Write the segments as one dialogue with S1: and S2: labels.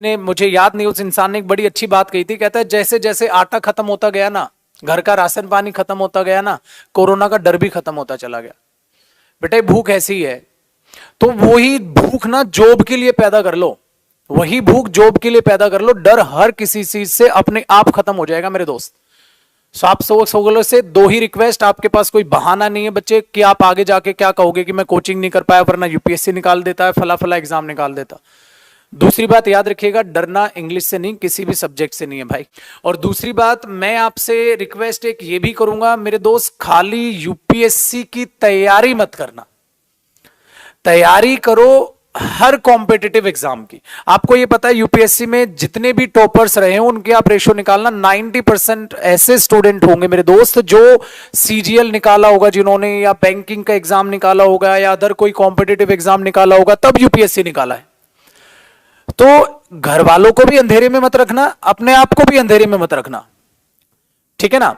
S1: ने मुझे याद नहीं, उस इंसान ने एक बड़ी अच्छी बात कही थी। कहता है जैसे जैसे आटा खत्म होता गया ना, घर का राशन पानी खत्म होता गया ना, कोरोना का डर भी खत्म होता चला गया। बेटा भूख ऐसी है, तो वही भूख ना जॉब के लिए पैदा कर लो, वही भूख जॉब के लिए पैदा कर लो। डर हर किसी चीज से अपने आप खत्म हो जाएगा मेरे दोस्त। सो आप सगलों से दो ही रिक्वेस्ट, आपके पास कोई बहाना नहीं है बच्चे कि आप आगे जाके क्या कहोगे कि मैं कोचिंग नहीं कर पाया वरना यूपीएससी निकाल देता है, फला फला एग्जाम निकाल देता। दूसरी बात याद रखिएगा, डरना इंग्लिश से नहीं, किसी भी सब्जेक्ट से नहीं है भाई। और दूसरी बात मैं आपसे रिक्वेस्ट एक ये भी करूंगा मेरे दोस्त, खाली यूपीएससी की तैयारी मत करना, तैयारी करो हर कॉम्पिटिटिव एग्जाम की। आपको ये पता है यूपीएससी में जितने भी टॉपर्स रहे हैं उनके आप रेशो निकालना, 90% ऐसे स्टूडेंट होंगे मेरे दोस्त जो सीजीएल निकाला होगा जिन्होंने, या बैंकिंग का एग्जाम निकाला होगा, या अदर कोई कॉम्पिटिटिव एग्जाम निकाला होगा, तब यूपीएससी निकाला है। तो घर वालों को भी अंधेरे में मत रखना, अपने आप को भी अंधेरे में मत रखना, ठीक है ना।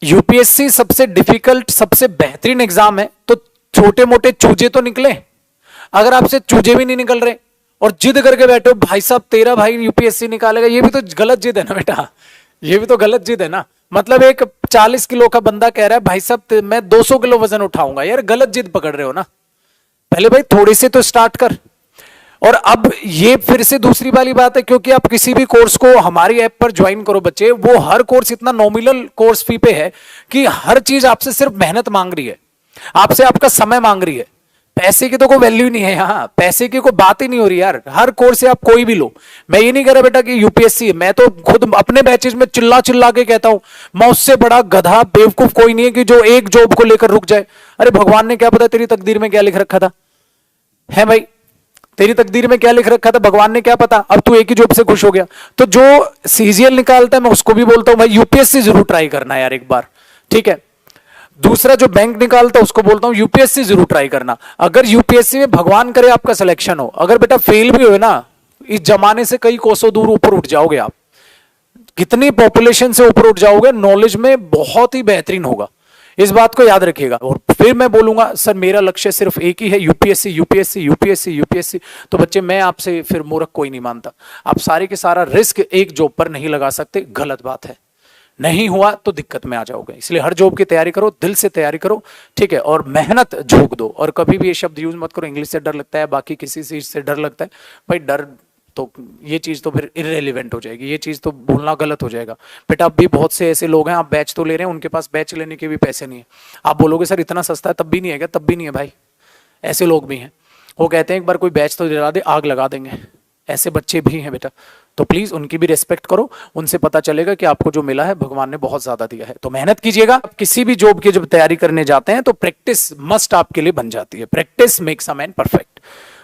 S1: यूपीएससी सबसे डिफिकल्ट, सबसे बेहतरीन एग्जाम है, तो छोटे मोटे चूजे तो निकले। अगर आपसे चूजे भी नहीं निकल रहे और जिद करके बैठे हो भाई साहब तेरा भाई यूपीएससी निकालेगा, ये भी तो गलत जिद है ना बेटा, ये भी तो गलत जिद है ना। मतलब एक 40 किलो का बंदा कह रहा है भाई साहब मैं 200 किलो वजन उठाऊंगा, यार गलत जिद पकड़ रहे हो ना। पहले भाई थोड़े से तो स्टार्ट कर। और अब ये फिर से दूसरी वाली बात है, क्योंकि आप किसी भी कोर्स को हमारी ऐप पर ज्वाइन करो बच्चे, वो हर कोर्स इतना नॉमिनल कोर्स फी पे है कि हर चीज आपसे सिर्फ मेहनत मांग रही है, आपसे आपका समय मांग रही है। पैसे की तो कोई वैल्यू नहीं है यहाँ, पैसे की कोई बात ही नहीं हो रही यार। हर कोर्स से आप कोई भी लो। मैं ये नहीं कह रहा बेटा कि यूपीएससी है, मैं तो खुद अपने बैचेज में चिल्ला चिल्ला के कहता हूं मैं उससे बड़ा गधा बेवकूफ कोई नहीं है कि जो एक जॉब को लेकर रुक जाए। अरे भगवान ने क्या पता तेरी तकदीर में क्या लिख रखा था, है भाई, तेरी तकदीर में क्या लिख रखा था भगवान ने क्या पता, अब तू एक ही जॉब से खुश हो गया। तो जो सीजीएल निकालता है मैं उसको भी बोलता हूं भाई यूपीएससी जरूर ट्राई करना यार एक बार, ठीक है। दूसरा जो बैंक निकालता है उसको बोलता हूं यूपीएससी जरूर ट्राई करना। अगर यूपीएससी में भगवान करे आपका सिलेक्शन हो, अगर बेटा फेल भी हो ना, इस जमाने से कई कोसों दूर ऊपर उठ जाओगे आप, कितनी पॉपुलेशन से ऊपर उठ जाओगे, नॉलेज में बहुत ही बेहतरीन होगा, इस बात को याद रखिएगा। और फिर मैं बोलूंगा सर मेरा लक्ष्य सिर्फ एक ही है, यूपीएससी यूपीएससी यूपीएससी यूपीएससी। तो बच्चे मैं आपसे फिर मूर्ख कोई नहीं मानता, आप सारे के सारा रिस्क एक जॉब पर नहीं लगा सकते, गलत बात है। नहीं हुआ तो दिक्कत में आ जाओगे, इसलिए हर जॉब की तैयारी करो, दिल से तैयारी करो, ठीक है। और मेहनत झोंक दो, और कभी भी ये शब्द यूज मत करो इंग्लिश से डर लगता है, बाकी किसी चीज से डर लगता है। भाई डर तो ये चीज तो फिर इररेलेवेंट हो जाएगी, ये चीज तो बोलना गलत हो जाएगा। बेटा अब भी बहुत से ऐसे लोग हैं, आप बैच तो ले रहे हैं, उनके पास बैच लेने के भी पैसे नहीं है। आप बोलोगे सर इतना सस्ता है, तब भी नहीं है क्या? तब भी नहीं है भाई, ऐसे लोग भी हैं। वो कहते हैं एक बार कोई बैच तो दिला दे, आग लगा देंगे, ऐसे बच्चे भी हैं बेटा। तो प्लीज उनकी भी रिस्पेक्ट करो, उनसे पता चलेगा कि आपको जो मिला है भगवान ने बहुत ज्यादा दिया है। तो मेहनत कीजिएगा। किसी भी जॉब की जब तैयारी करने जाते हैं तो प्रैक्टिस मस्ट आपके लिए बन जाती है। Practice makes a man perfect,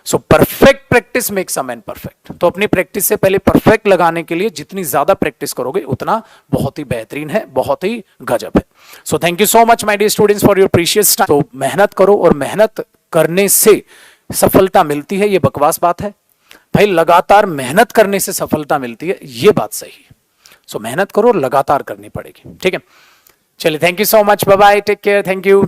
S1: so perfect practice makes a man perfect. तो अपनी प्रैक्टिस से पहले परफेक्ट लगाने के लिए जितनी ज्यादा प्रैक्टिस करोगे उतना बहुत ही बेहतरीन है, बहुत ही गजब है। So thank you so much my dear students for your precious time. तो मेहनत करो, और मेहनत करने से सफलता मिलती है, ये बकवास बात है भाई। लगातार मेहनत करने से सफलता मिलती है, ये बात सही है। सो मेहनत करो और लगातार करनी पड़ेगी, ठीक है। चलिए thank you so much, bye bye, take care, thank you.